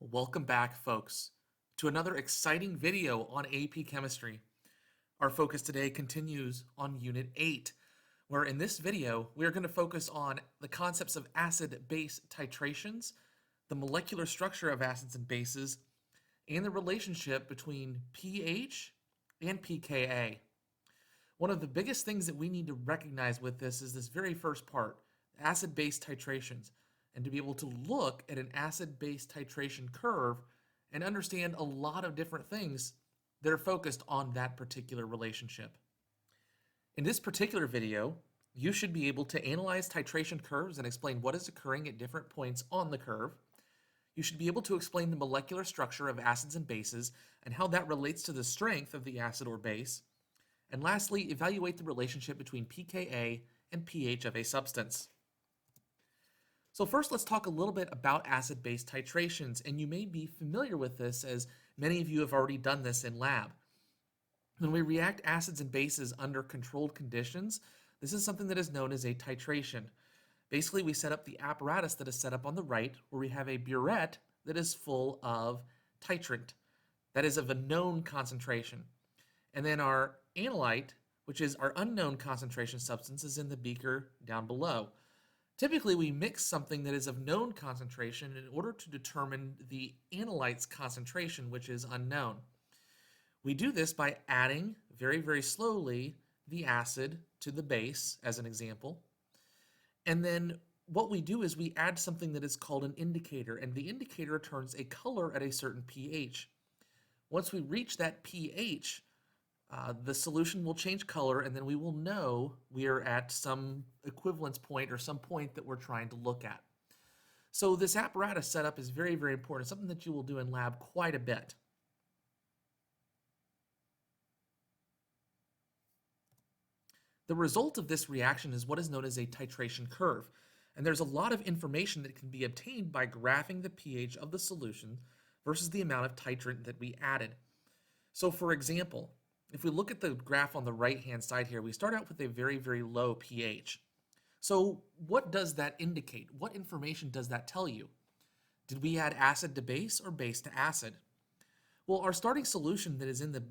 Welcome back, folks, to another exciting video on AP Chemistry. Our focus today continues on Unit 8, where in this video, we are going to focus on the concepts of acid-base titrations, the molecular structure of acids and bases, and the relationship between pH and pKa. One of the biggest things that we need to recognize with this is this very first part, acid-base titrations, and to be able to look at an acid-base titration curve and understand a lot of different things that are focused on that particular relationship. In this particular video, you should be able to analyze titration curves and explain what is occurring at different points on the curve. You should be able to explain the molecular structure of acids and bases and how that relates to the strength of the acid or base. And lastly, evaluate the relationship between pKa and pH of a substance. So first, let's talk a little bit about acid-base titrations, and you may be familiar with this as many of you have already done this in lab. When we react acids and bases under controlled conditions, this is something that is known as a titration. Basically, we set up the apparatus that is set up on the right, where we have a burette that is full of titrant, that is of a known concentration. And then our analyte, which is our unknown concentration substance, is in the beaker down below. Typically, we mix something that is of known concentration in order to determine the analyte's concentration, which is unknown. We do this by adding very, very slowly the acid to the base, as an example. And then what we do is we add something that is called an indicator, and the indicator turns a color at a certain pH. Once we reach that pH, the solution will change color, and then we will know we are at some equivalence point or some point that we're trying to look at. So this apparatus setup is very, very important. It's something that you will do in lab quite a bit. The result of this reaction is what is known as a titration curve. And there's a lot of information that can be obtained by graphing the pH of the solution versus the amount of titrant that we added. So for example, if we look at the graph on the right-hand side here, we start out with a very, very low pH. So what does that indicate? What information does that tell you? Did we add acid to base or base to acid? Well, our starting solution that is in the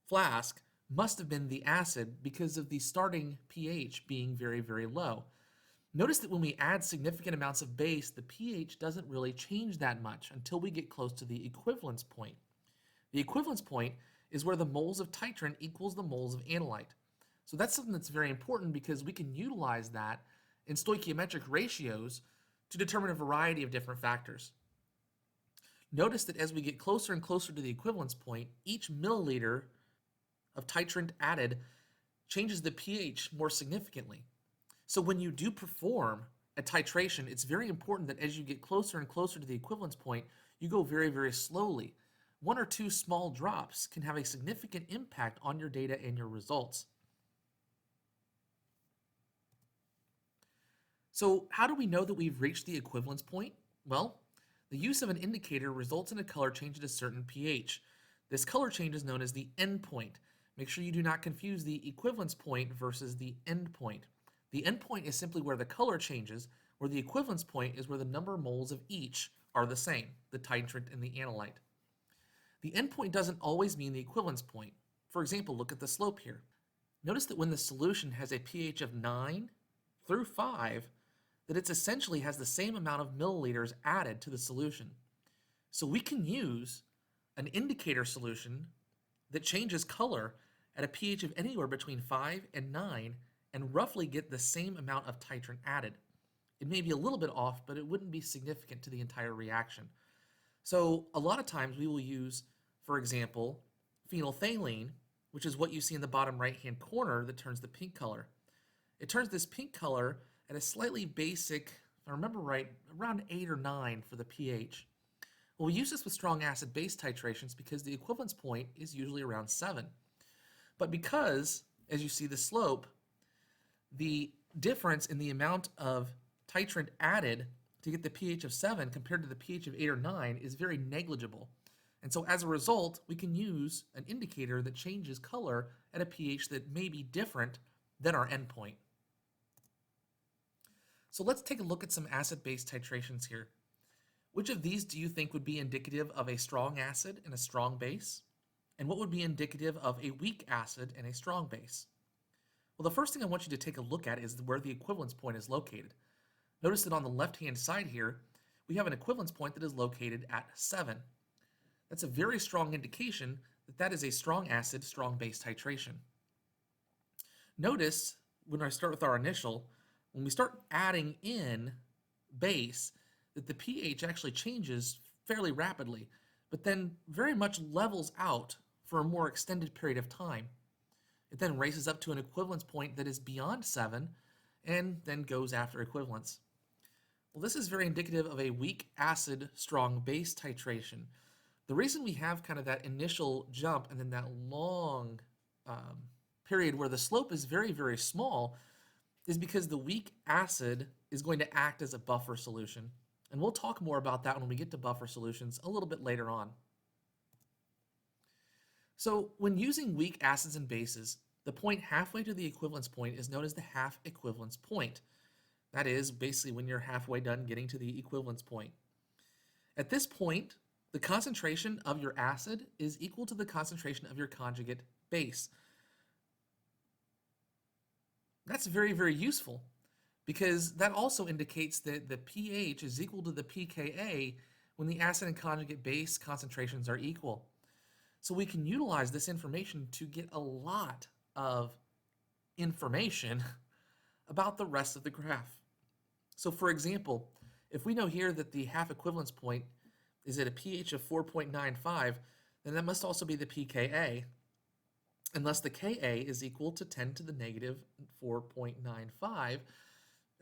flask must have been the acid because of the starting pH being very, very low. Notice that when we add significant amounts of base, the pH doesn't really change that much until we get close to the equivalence point. The equivalence point is where the moles of titrant equals the moles of analyte. So that's something that's very important because we can utilize that in stoichiometric ratios to determine a variety of different factors. Notice that as we get closer and closer to the equivalence point, each milliliter of titrant added changes the pH more significantly. So when you do perform a titration, it's very important that as you get closer and closer to the equivalence point, you go very, very slowly. One or two small drops can have a significant impact on your data and your results. So how do we know that we've reached the equivalence point? Well, the use of an indicator results in a color change at a certain pH. This color change is known as the endpoint. Make sure you do not confuse the equivalence point versus the endpoint. The endpoint is simply where the color changes, where the equivalence point is where the number of moles of each are the same, the titrant and the analyte. The endpoint doesn't always mean the equivalence point. For example, look at the slope here. Notice that when the solution has a pH of 9 through 5, that it essentially has the same amount of milliliters added to the solution. So we can use an indicator solution that changes color at a pH of anywhere between 5 and 9 and roughly get the same amount of titrant added. It may be a little bit off, but it wouldn't be significant to the entire reaction. So a lot of times we will use, for example, phenolphthalein, which is what you see in the bottom right-hand corner that turns the pink color. It turns this pink color at a slightly basic, if I remember right, around 8 or 9 for the pH. Well, we use this with strong acid-base titrations because the equivalence point is usually around 7. But because, as you see the slope, the difference in the amount of titrant added to get the pH of 7 compared to the pH of 8 or 9 is very negligible. And so as a result, we can use an indicator that changes color at a pH that may be different than our endpoint. So let's take a look at some acid-base titrations here. Which of these do you think would be indicative of a strong acid and a strong base? And what would be indicative of a weak acid and a strong base? Well, the first thing I want you to take a look at is where the equivalence point is located. Notice that on the left-hand side here, we have an equivalence point that is located at 7. That's a very strong indication that that is a strong acid, strong base titration. Notice when I start with our initial, when we start adding in base, that the pH actually changes fairly rapidly, but then very much levels out for a more extended period of time. It then races up to an equivalence point that is beyond 7 and then goes after equivalence. Well, this is very indicative of a weak acid, strong base titration. The reason we have kind of that initial jump and then that long period where the slope is very, very small is because the weak acid is going to act as a buffer solution. And we'll talk more about that when we get to buffer solutions a little bit later on. So when using weak acids and bases, the point halfway to the equivalence point is known as the half equivalence point. That is basically when you're halfway done getting to the equivalence point. At this point, the concentration of your acid is equal to the concentration of your conjugate base. That's very, very useful because that also indicates that the pH is equal to the pKa when the acid and conjugate base concentrations are equal. So we can utilize this information to get a lot of information about the rest of the graph. So for example, if we know here that the half equivalence point is at a pH of 4.95, then that must also be the pKa, unless the Ka is equal to 10 to the negative 4.95,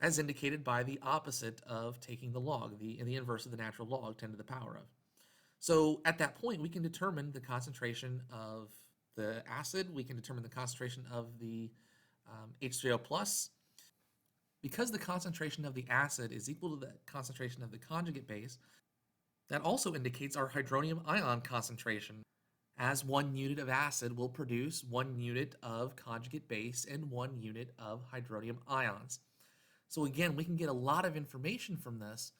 as indicated by the opposite of taking the log, the inverse of the natural log, 10 to the power of. So at that point, we can determine the concentration of the acid, we can determine the concentration of the H3O+. Because the concentration of the acid is equal to the concentration of the conjugate base, that also indicates our hydronium ion concentration, as 1 unit of acid will produce 1 unit of conjugate base and 1 unit of hydronium ions. So again, we can get a lot of information from this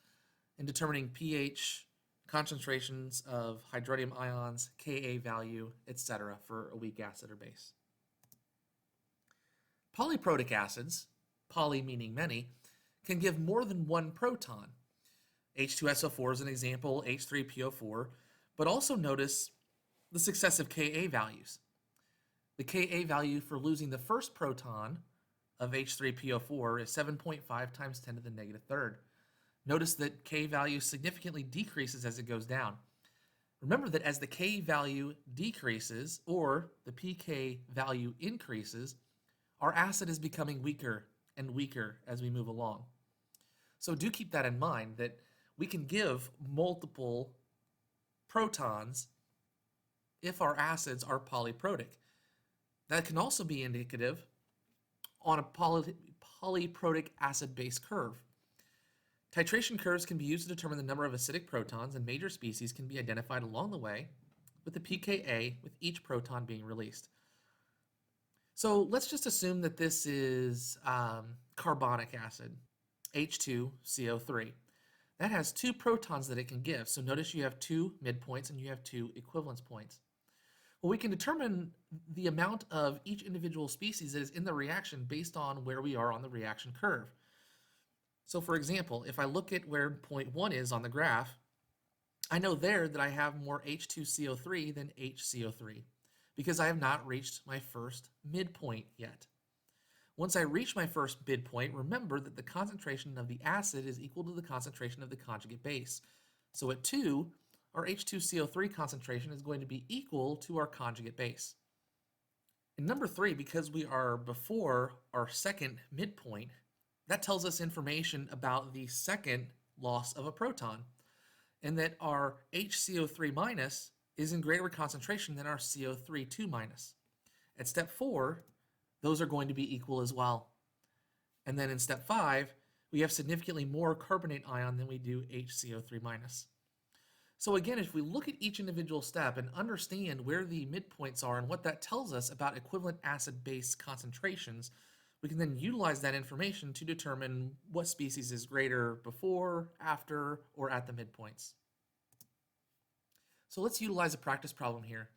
in determining pH, concentrations of hydronium ions, Ka value, etc. for a weak acid or base. Polyprotic acids, poly meaning many, can give more than one proton. H2SO4 is an example, H3PO4, but also notice the successive Ka values. The Ka value for losing the first proton of H3PO4 is 7.5 times 10 to the negative third. Notice that K value significantly decreases as it goes down. Remember that as the K value decreases or the pK value increases, our acid is becoming weaker and weaker as we move along. So do keep that in mind, that we can give multiple protons if our acids are polyprotic. That can also be indicative on a polyprotic acid-base curve. Titration curves can be used to determine the number of acidic protons, and major species can be identified along the way with the pKa with each proton being released. So let's just assume that this is carbonic acid, H2CO3. That has 2 protons that it can give. So notice you have 2 midpoints and you have 2 equivalence points. Well, we can determine the amount of each individual species that is in the reaction based on where we are on the reaction curve. So for example, if I look at where point 1 is on the graph, I know there that I have more H2CO3 than HCO3 because I have not reached my first midpoint yet. Once I reach my first midpoint, remember that the concentration of the acid is equal to the concentration of the conjugate base. So at 2, our H2CO3 concentration is going to be equal to our conjugate base. In number 3, because we are before our second midpoint, that tells us information about the second loss of a proton, and that our HCO3 minus is in greater concentration than our CO3 2 minus. At step 4, those are going to be equal as well. And then in step 5, we have significantly more carbonate ion than we do HCO3 minus. So again, if we look at each individual step and understand where the midpoints are and what that tells us about equivalent acid-base concentrations, We can then utilize that information to determine what species is greater before, after, or at the midpoints. So let's utilize a practice problem here.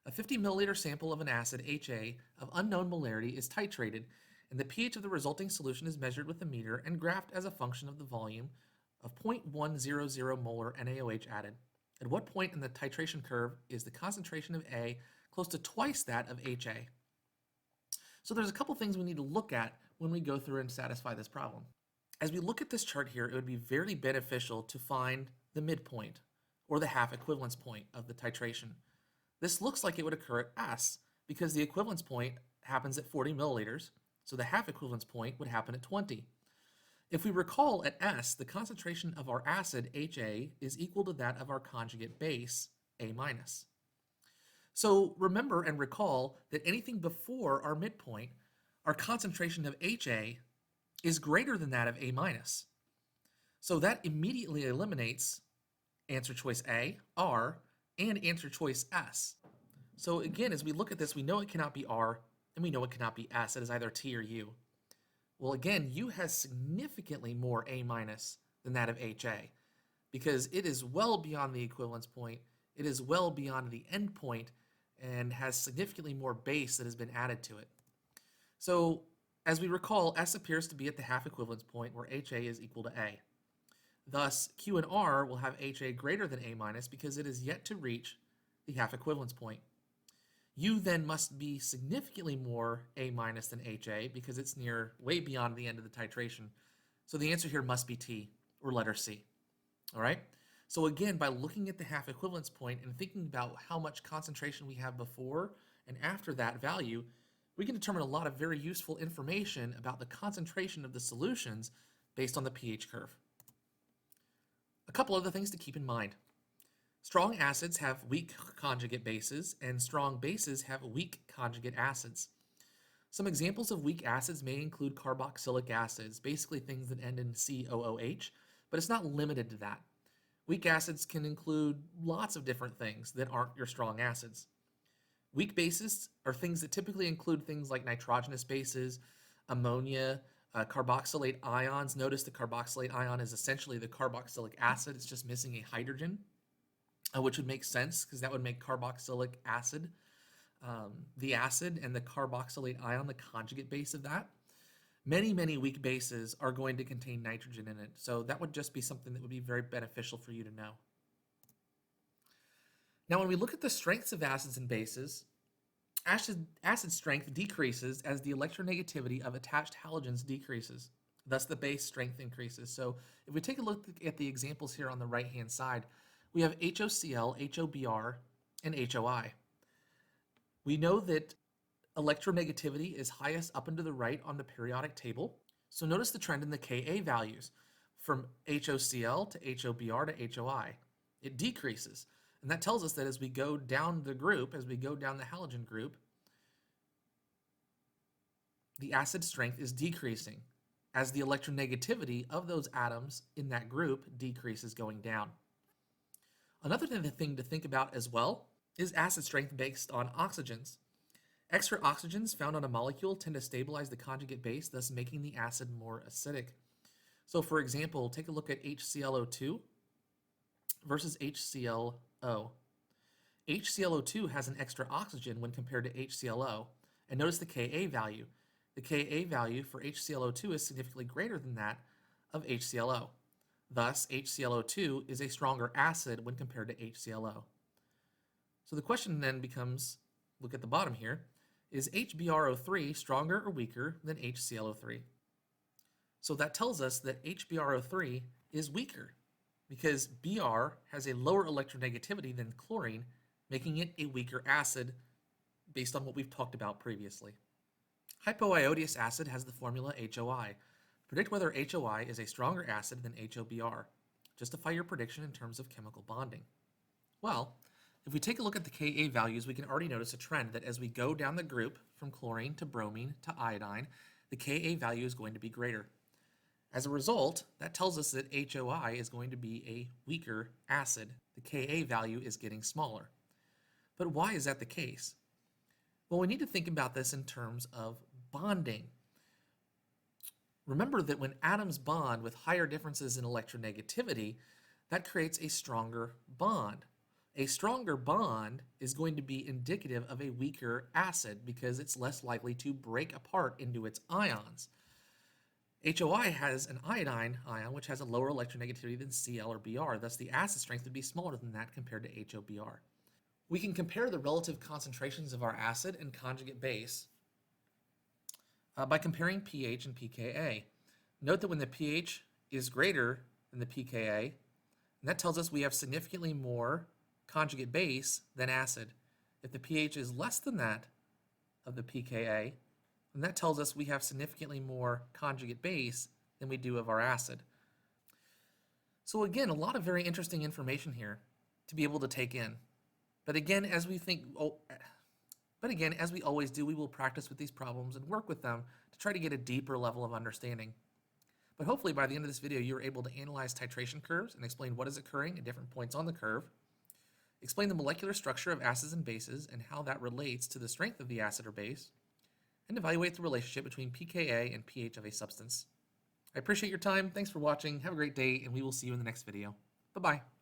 A 50 milliliter sample of an acid, HA, of unknown molarity is titrated, and the pH of the resulting solution is measured with a meter and graphed as a function of the volume of 0.100 molar NaOH added. At what point in the titration curve is the concentration of A close to twice that of HA? So there's a couple things we need to look at when we go through and satisfy this problem. As we look at this chart here, it would be very beneficial to find the midpoint, or the half equivalence point of the titration. This looks like it would occur at S, because the equivalence point happens at 40 milliliters, so the half equivalence point would happen at 20. If we recall, at S, the concentration of our acid, HA, is equal to that of our conjugate base, A-. So remember and recall that anything before our midpoint, our concentration of HA is greater than that of A-. So that immediately eliminates answer choice A, R, and answer choice S. So again, as we look at this, we know it cannot be R, and we know it cannot be S. It is either T or U. Well, again, U has significantly more A- than that of HA, because it is well beyond the equivalence point, it is well beyond the end point, and has significantly more base that has been added to it. So, as we recall, S appears to be at the half equivalence point where HA is equal to A. Thus, Q and R will have HA greater than A- because it is yet to reach the half equivalence point. U then must be significantly more A- than HA because it's way beyond the end of the titration. So the answer here must be T, or letter C. All right? So again, by looking at the half equivalence point and thinking about how much concentration we have before and after that value, we can determine a lot of very useful information about the concentration of the solutions based on the pH curve. A couple other things to keep in mind. Strong acids have weak conjugate bases, and strong bases have weak conjugate acids. Some examples of weak acids may include carboxylic acids, basically things that end in COOH, but it's not limited to that. Weak acids can include lots of different things that aren't your strong acids. Weak bases are things that typically include things like nitrogenous bases, ammonia, carboxylate ions. Notice the carboxylate ion is essentially the carboxylic acid. It's just missing a hydrogen, which would make sense because that would make carboxylic acid the acid, and the carboxylate ion the conjugate base of that. Many weak bases are going to contain nitrogen in it, so that would just be something that would be very beneficial for you to know. Now, when we look at the strengths of acids and bases, acid strength decreases as the electronegativity of attached halogens decreases. Thus, the base strength increases. So if we take a look at the examples here on the right-hand side, we have HOCl, HOBr, and HOI. We know that electronegativity is highest up and to the right on the periodic table. So notice the trend in the Ka values from HOCl to HOBr to HOI. It decreases. And that tells us that as we go down the group, as we go down the halogen group, the acid strength is decreasing as the electronegativity of those atoms in that group decreases going down. Another thing to think about as well is acid strength based on oxygens. Extra oxygens found on a molecule tend to stabilize the conjugate base, thus making the acid more acidic. So for example, take a look at HClO2 versus HClO. HClO2 has an extra oxygen when compared to HClO, and notice the Ka value. The Ka value for HClO2 is significantly greater than that of HClO. Thus, HClO2 is a stronger acid when compared to HClO. So the question then becomes, look at the bottom here, is HBrO3 stronger or weaker than HClO3? So that tells us that HBrO3 is weaker because Br has a lower electronegativity than chlorine, making it a weaker acid based on what we've talked about previously. Hypoiodious acid has the formula HOI. Predict whether HOI is a stronger acid than HOBr. Justify your prediction in terms of chemical bonding. Well, if we take a look at the Ka values, we can already notice a trend that as we go down the group from chlorine to bromine to iodine, the Ka value is going to be greater. As a result, that tells us that HOI is going to be a weaker acid. The Ka value is getting smaller. But why is that the case? Well, we need to think about this in terms of bonding. Remember that when atoms bond with higher differences in electronegativity, that creates a stronger bond. A stronger bond is going to be indicative of a weaker acid because it's less likely to break apart into its ions. HOI has an iodine ion which has a lower electronegativity than Cl or Br, thus the acid strength would be smaller than that compared to HOBr. We can compare the relative concentrations of our acid and conjugate base by comparing pH and pKa. Note that when the pH is greater than the pKa, that tells us we have significantly more conjugate base than acid. If the pH is less than that of the pKa, then that tells us we have significantly more conjugate base than we do of our acid. So again, a lot of very interesting information here to be able to take in. But again, as we always do, we will practice with these problems and work with them to try to get a deeper level of understanding. But hopefully by the end of this video, you're able to analyze titration curves and explain what is occurring at different points on the curve, explain the molecular structure of acids and bases and how that relates to the strength of the acid or base, and evaluate the relationship between pKa and pH of a substance. I appreciate your time. Thanks for watching. Have a great day, and we will see you in the next video. Bye-bye.